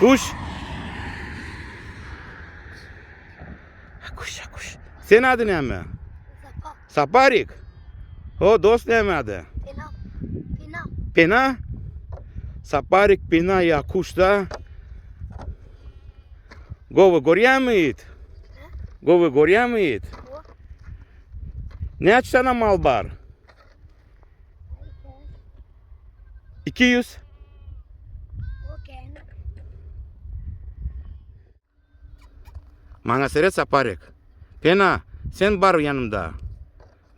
Kuş. Kuş. Senin adın ne mi? Sapa. Saparik. O dost ne mi adı? Pina. Pina. Pena. Saparik, pena ya kuş da. Govı gorya mıydı? Govı gorya mıydı? O. Ne aç sana mal var? 200. Okey. Bana seret Saparik. Pena sen var yanımda.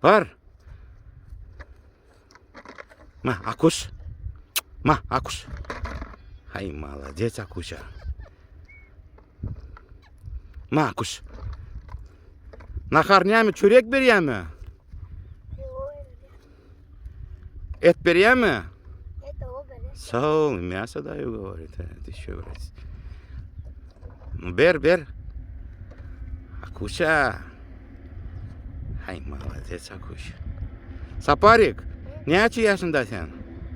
Var. Mah akuş. Mah akuş. Hay молодец akuşa. Mah akuş. Nahar mi? Çörek veriyor mi? Et veriyor mi? Это обережь. Sağ ol, мясо даю, говорит. Ты еще говорит. Ну, бер. Акуша. Hay молодец, Акуша. Saparik, ne yaşında sen?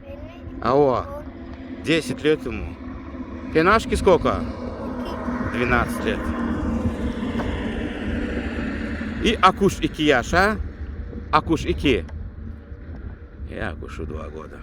Benim. А о, 10 лет ему. Пенашки сколько? 12 лет. И Акуш 2 yaşa. Акуш 2. И Акушу 2 года.